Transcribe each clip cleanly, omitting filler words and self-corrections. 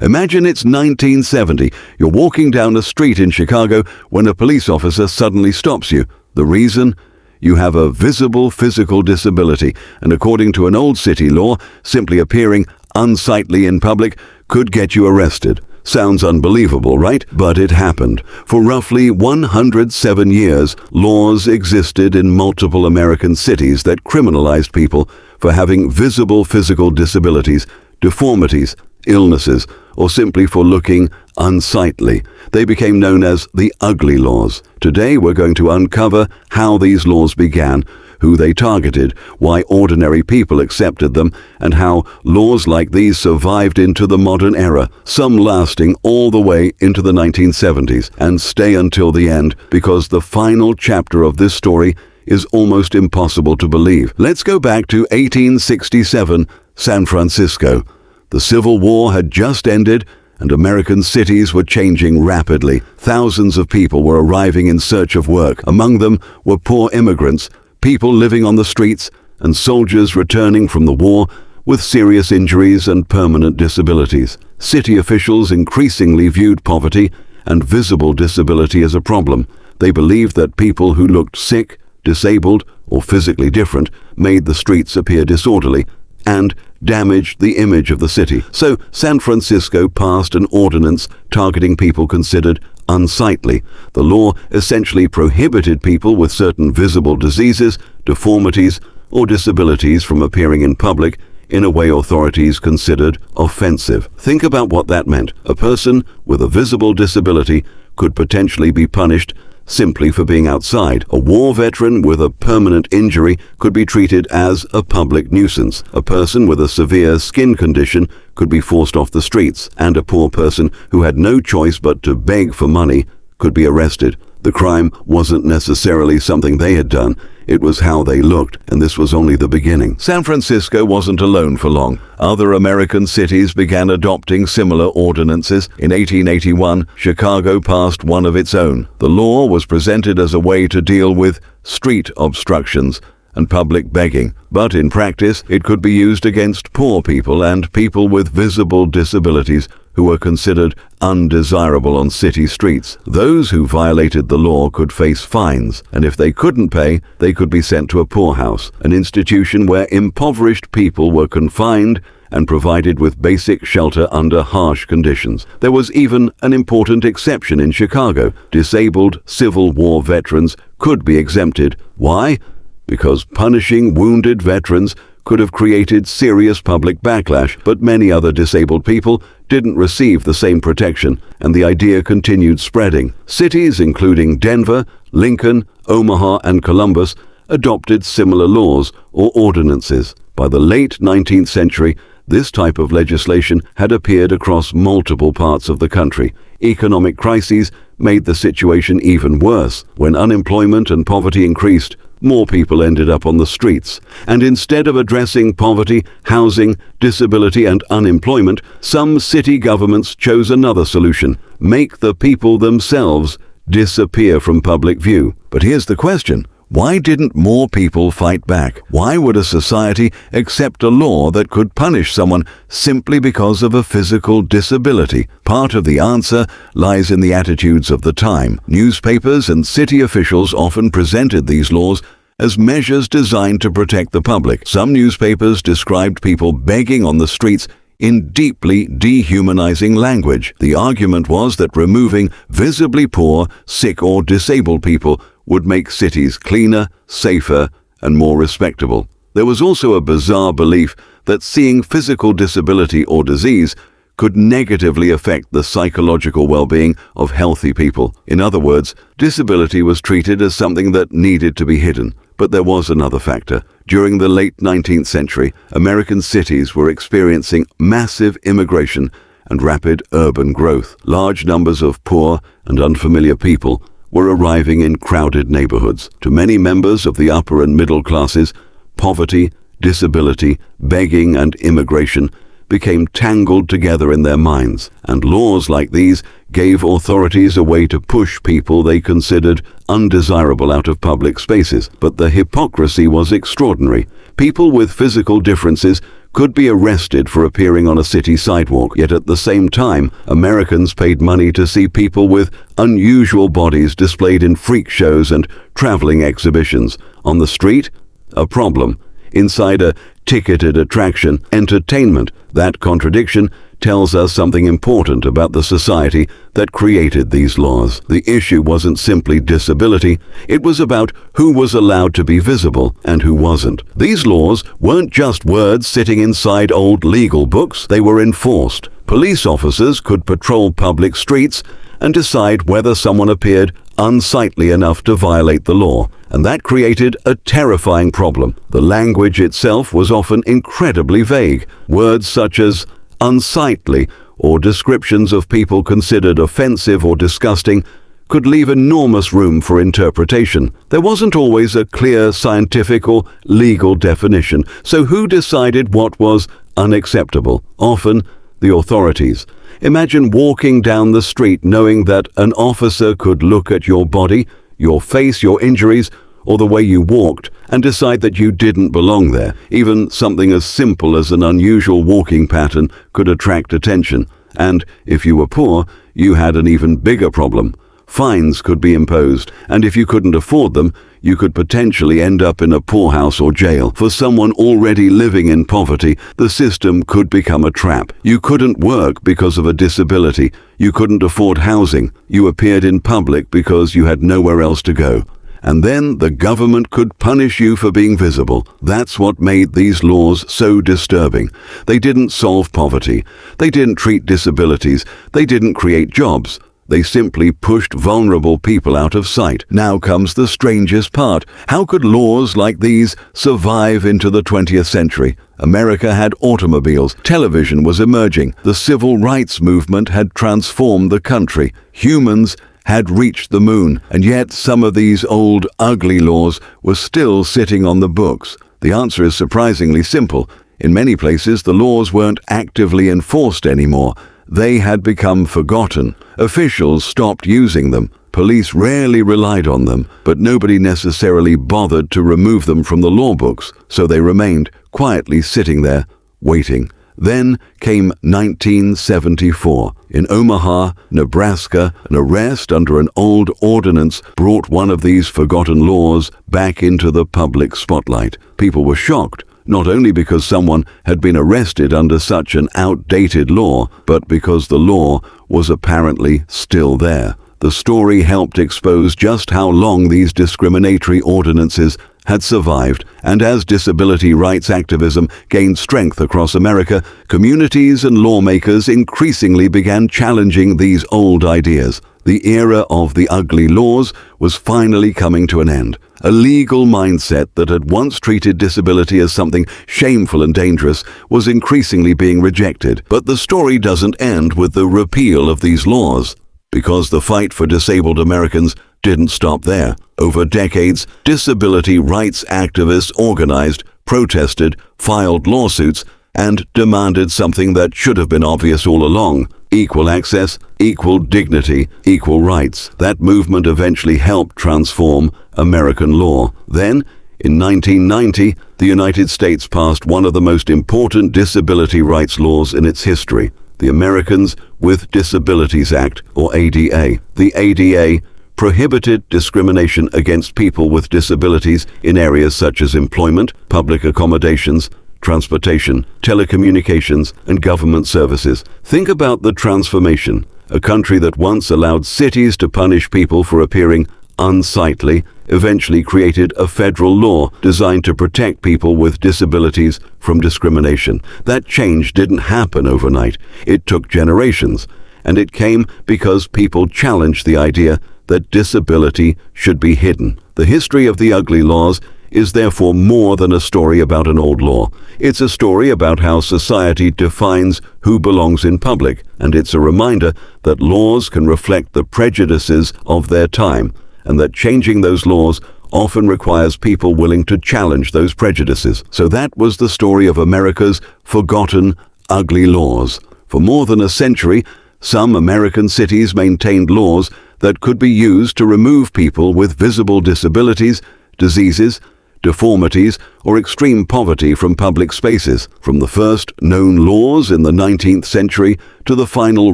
Imagine it's 1970. You're walking down a street in Chicago when a police officer suddenly stops you. The reason? You have a visible physical disability, and according to an old city law, simply appearing unsightly in public could get you arrested. Sounds unbelievable, right? But it happened. For roughly 107 years, laws existed in multiple American cities that criminalized people for having visible physical disabilities, deformities, illnesses, or simply for looking unsightly. They became known as the ugly laws. Today we're going to uncover how these laws began, who they targeted, why ordinary people accepted them, and how laws like these survived into the modern era, some lasting all the way into the 1970s, and stay until the end, because the final chapter of this story is almost impossible to believe. Let's go back to 1867, San Francisco. The Civil War had just ended, and American cities were changing rapidly. Thousands of people were arriving in search of work. Among them were poor immigrants, people living on the streets, and soldiers returning from the war with serious injuries and permanent disabilities. City officials increasingly viewed poverty and visible disability as a problem. They believed that people who looked sick, disabled, or physically different made the streets appear disorderly and damaged the image of the city. So San Francisco passed an ordinance targeting people considered unsightly. The law essentially prohibited people with certain visible diseases, deformities, or disabilities from appearing in public in a way authorities considered offensive. Think about what that meant. A person with a visible disability could potentially be punished simply for being outside. A war veteran with a permanent injury could be treated as a public nuisance. A person with a severe skin condition could be forced off the streets, and a poor person who had no choice but to beg for money could be arrested. The crime wasn't necessarily something they had done, it was how they looked, and this was only the beginning. San Francisco wasn't alone for long. Other American cities began adopting similar ordinances. In 1881, Chicago passed one of its own. The law was presented as a way to deal with street obstructions and public begging, but in practice it could be used against poor people and people with visible disabilities who were considered undesirable on city streets. Those who violated the law could face fines, and if they couldn't pay, they could be sent to a poorhouse, an institution where impoverished people were confined and provided with basic shelter under harsh conditions. There was even an important exception in Chicago. Disabled Civil War veterans could be exempted. Why? Because punishing wounded veterans could have created serious public backlash, but many other disabled people didn't receive the same protection, and the idea continued spreading. Cities including Denver, Lincoln, Omaha, and Columbus adopted similar laws or ordinances. By the late 19th century, this type of legislation had appeared across multiple parts of the country. Economic crises made the situation even worse. When unemployment and poverty increased, more people ended up on the streets. And instead of addressing poverty, housing, disability, and unemployment, some city governments chose another solution: make the people themselves disappear from public view. But here's the question: why didn't more people fight back? Why would a society accept a law that could punish someone simply because of a physical disability? Part of the answer lies in the attitudes of the time. Newspapers and city officials often presented these laws as measures designed to protect the public. Some newspapers described people begging on the streets in deeply dehumanizing language. The argument was that removing visibly poor, sick, or disabled people would make cities cleaner, safer, and more respectable. There was also a bizarre belief that seeing physical disability or disease could negatively affect the psychological well-being of healthy people. In other words, disability was treated as something that needed to be hidden. But there was another factor. During the late 19th century, American cities were experiencing massive immigration and rapid urban growth. Large numbers of poor and unfamiliar people were arriving in crowded neighborhoods. To many members of the upper and middle classes, poverty, disability, begging, and immigration became tangled together in their minds, and laws like these gave authorities a way to push people they considered undesirable out of public spaces. But the hypocrisy was extraordinary. People with physical differences could be arrested for appearing on a city sidewalk. Yet at the same time, Americans paid money to see people with unusual bodies displayed in freak shows and traveling exhibitions. On the street, a problem. Inside a ticketed attraction, entertainment. That contradiction tells us something important about the society that created these laws. The issue wasn't simply disability, it was about who was allowed to be visible and who wasn't. These laws weren't just words sitting inside old legal books, they were enforced. Police officers could patrol public streets and decide whether someone appeared unsightly enough to violate the law. And that created a terrifying problem. The language itself was often incredibly vague. Words such as unsightly or descriptions of people considered offensive or disgusting could leave enormous room for interpretation. There wasn't always a clear scientific or legal definition. So who decided what was unacceptable? Often, the authorities. Imagine walking down the street knowing that an officer could look at your body, your face, your injuries, or the way you walked, and decide that you didn't belong there. Even something as simple as an unusual walking pattern could attract attention. And if you were poor, you had an even bigger problem. Fines could be imposed, and if you couldn't afford them, you could potentially end up in a poorhouse or jail. For someone already living in poverty, the system could become a trap. You couldn't work because of a disability. You couldn't afford housing. You appeared in public because you had nowhere else to go. And then the government could punish you for being visible. That's what made these laws so disturbing. They didn't solve poverty. They didn't treat disabilities. They didn't create jobs. They simply pushed vulnerable people out of sight. Now comes the strangest part. How could laws like these survive into the 20th century? America had automobiles, television was emerging, the civil rights movement had transformed the country, humans had reached the moon, and yet some of these old, ugly laws were still sitting on the books. The answer is surprisingly simple. In many places, the laws weren't actively enforced anymore. They had become forgotten. Officials stopped using them. Police rarely relied on them, but nobody necessarily bothered to remove them from the law books, so they remained quietly sitting there, waiting. Then came 1974. In Omaha, Nebraska, an arrest under an old ordinance brought one of these forgotten laws back into the public spotlight. People were shocked, not only because someone had been arrested under such an outdated law, but because the law was apparently still there. The story helped expose just how long these discriminatory ordinances had survived, and as disability rights activism gained strength across America, communities and lawmakers increasingly began challenging these old ideas. The era of the ugly laws was finally coming to an end. A legal mindset that had once treated disability as something shameful and dangerous was increasingly being rejected. But the story doesn't end with the repeal of these laws, because the fight for disabled Americans didn't stop there. Over decades, disability rights activists organized, protested, filed lawsuits, and demanded something that should have been obvious all along: equal access, equal dignity, equal rights. That movement eventually helped transform American law. Then, in 1990, the United States passed one of the most important disability rights laws in its history, the Americans with Disabilities Act, or ADA. The ADA prohibited discrimination against people with disabilities in areas such as employment, public accommodations, transportation, telecommunications, and government services. Think about the transformation. A country that once allowed cities to punish people for appearing unsightly eventually created a federal law designed to protect people with disabilities from discrimination. That change didn't happen overnight. It took generations, and it came because people challenged the idea that disability should be hidden. The history of the ugly laws is therefore more than a story about an old law. It's a story about how society defines who belongs in public, and it's a reminder that laws can reflect the prejudices of their time, and that changing those laws often requires people willing to challenge those prejudices. So that was the story of America's forgotten, ugly laws. For more than a century, some American cities maintained laws that could be used to remove people with visible disabilities, diseases, deformities, or extreme poverty from public spaces. From the first known laws in the 19th century to the final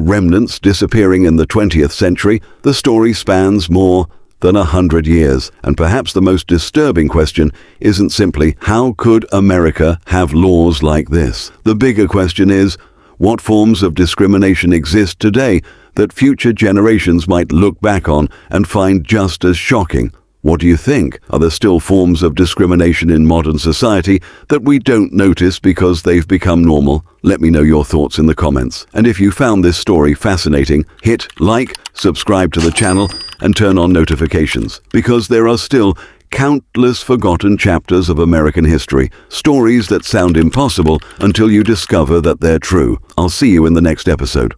remnants disappearing in the 20th century, the story spans more than 100 years. And perhaps the most disturbing question isn't simply, how could America have laws like this? The bigger question is, what forms of discrimination exist today that future generations might look back on and find just as shocking? What do you think? Are there still forms of discrimination in modern society that we don't notice because they've become normal? Let me know your thoughts in the comments. And if you found this story fascinating, hit like, subscribe to the channel, and turn on notifications, because there are still countless forgotten chapters of American history, stories that sound impossible until you discover that they're true. I'll see you in the next episode.